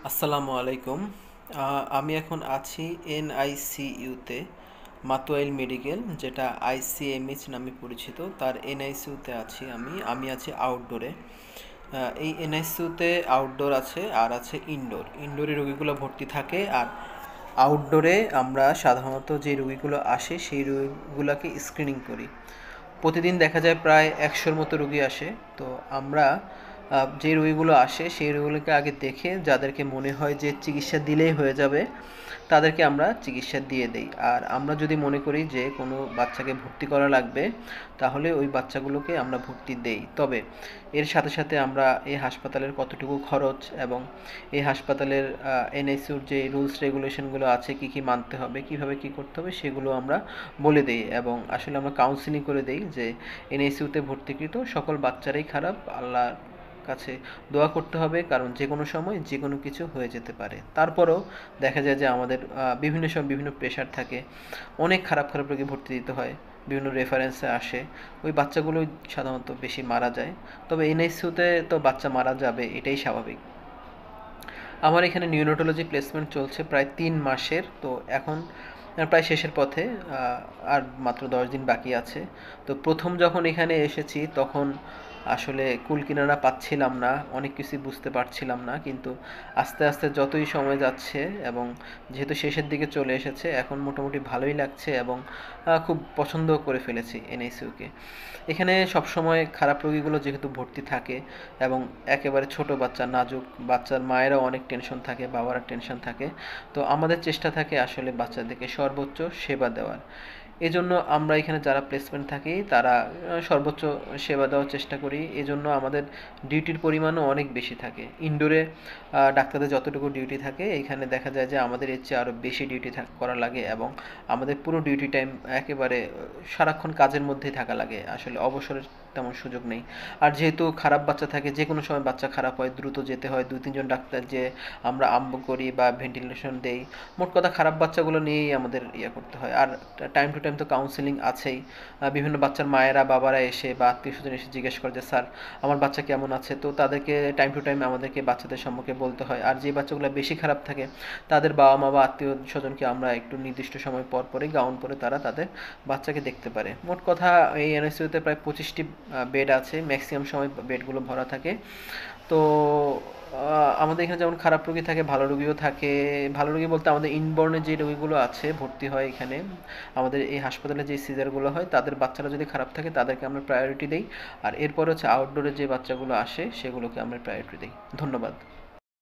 আসসালামু আলাইকুম। আমি এখন আছি এনআইসিইউতে, মাতোয়াইল মেডিকেল, যেটা আইসিএমএইচ নামে পরিচিত। তার এনআইসিইউতে আছি আমি আছি আউটডোরে। এই এনআইসিইউতে আউটডোর আছে আর আছে ইনডোর। ইনডোরে রোগীগুলো ভর্তি থাকে, আর আউটডোরে আমরা সাধারণত যে রোগীগুলো আসে সেই রোগীগুলোকে স্ক্রিনিং করি। প্রতিদিন দেখা যায় প্রায় 100-র মতো রোগী আসে। তো আমরা যে রোগীগুলো আসে সেই রোগীগুলোকে আগে দেখে যাদেরকে মনে হয় যে চিকিৎসা দিলেই হয়ে যাবে তাদেরকে আমরা চিকিৎসা দিয়ে দেই। আর আমরা যদি মনে করি যে কোনো বাচ্চাকে ভর্তি করা লাগবে তাহলে ওই বাচ্চাগুলোকে আমরা ভর্তি দেই। তবে এর সাথে সাথে আমরা এই হাসপাতালের কতটুকু খরচ এবং এই হাসপাতালের এনআইসিউর যে রুলস রেগুলেশনগুলো আছে কী কী মানতে হবে, কীভাবে কী করতে হবে সেগুলো আমরা বলে দিই, এবং আসলে আমরা কাউন্সিলিং করে দিই যে এনআইসিউতে ভর্তিকৃত সকল বাচ্চারাই খারাপ। আল্লাহর কাছে দোয়া করতে হবে, কারণ যে কোনো সময় যে কোনো কিছু হয়ে যেতে পারে। তারপরেও দেখা যায় যে আমাদের বিভিন্ন সময় বিভিন্ন প্রেশার থাকে, অনেক খারাপ খারাপ রোগী ভর্তি দিতে হয়, বিভিন্ন রেফারেন্সে আসে, ওই বাচ্চাগুলোই সাধারণত বেশি মারা যায়। তবে এনআইসিউতে তো বাচ্চা মারা যাবে, এটাই স্বাভাবিক। আমার এখানে নিউরোটোলজি প্লেসমেন্ট চলছে প্রায় 3 মাসের। তো এখন প্রায় শেষের পথে, আর মাত্র 10 দিন বাকি আছে। তো প্রথম যখন এখানে এসেছি তখন আসলে কুল কিনারা পাচ্ছিলাম না, অনেক কিছুই বুঝতে পারছিলাম না, কিন্তু আস্তে আস্তে যতই সময় যাচ্ছে এবং যেহেতু শেষের দিকে চলে এসেছে, এখন মোটামুটি ভালোই লাগছে এবং খুব পছন্দ করে ফেলেছি এনআইসিউকে। এখানে সবসময় খারাপ রোগীগুলো যেহেতু ভর্তি থাকে এবং একেবারে ছোট বাচ্চা, নাজুক বাচ্চার মায়েরাও অনেক টেনশন থাকে, বাবারা টেনশন থাকে। তো আমাদের চেষ্টা থাকে আসলে বাচ্চাদেরকে সর্বোচ্চ সেবা দেওয়ার। এজন্য আমরা এখানে যারা প্লেসমেন্ট থাকি তারা সর্বোচ্চ সেবা দেওয়ার চেষ্টা করি। এজন্য আমাদের ডিউটির পরিমাণও অনেক বেশি থাকে। ইনডোরে ডাক্তারদের যতটুকু ডিউটি থাকে এখানে দেখা যায় যে আমাদের এর চেয়ে আরও বেশি ডিউটি করা লাগে, এবং আমাদের পুরো ডিউটি টাইম একেবারে সারাক্ষণ কাজের মধ্যেই থাকা লাগে, আসলে অবসরের তেমন সুযোগ নেই। আর যেহেতু খারাপ বাচ্চা থাকে, যে কোনো সময় বাচ্চা খারাপ হয়, দ্রুত যেতে হয়, 2-3 জন ডাক্তার যে আমরা আম্বু করি বা ভেন্টিলেশন দেই। মোট কথা খারাপ বাচ্চাগুলো নিয়েই আমাদের করতে হয়। আর টাইম টু টাইম তো কাউন্সেলিং আছেই। বিভিন্ন বাচ্চার মায়েরা বাবারা এসে বা আত্মীয় স্বজন এসে জিজ্ঞেস করে যে স্যার আমার বাচ্চা কেমন আছে। তো তাদেরকে টাইম টু টাইম আমাদেরকে বাচ্চাদের সম্পর্কে বলতে হয়। আর যে বাচ্চাগুলো বেশি খারাপ থাকে তাদের বাবা মা বা আত্মীয় স্বজনকে আমরা একটু নির্দিষ্ট সময় পর পরে গাউন পরে তারা তাদের বাচ্চাকে দেখতে পারে। মোট কথা এই এনআইসিইউতে প্রায় 25টি বেড আছে, ম্যাক্সিমাম সময় বেডগুলো ভরা থাকে। তো আমাদের এখানে যেমন খারাপ রোগী থাকে, ভালো রোগীও থাকে। ভালো রোগী বলতে আমাদের ইনবর্নে যে রোগীগুলো আছে ভর্তি হয় এখানে, আমাদের এই হাসপাতালে যে সিজারগুলো হয় তাদের বাচ্চারা যদি খারাপ থাকে তাদেরকে আমরা প্রায়োরিটি দিই। আর এরপর হচ্ছে আউটডোরে যে বাচ্চাগুলো আসে সেগুলোকে আমরা প্রায়োরিটি দিই। ধন্যবাদ।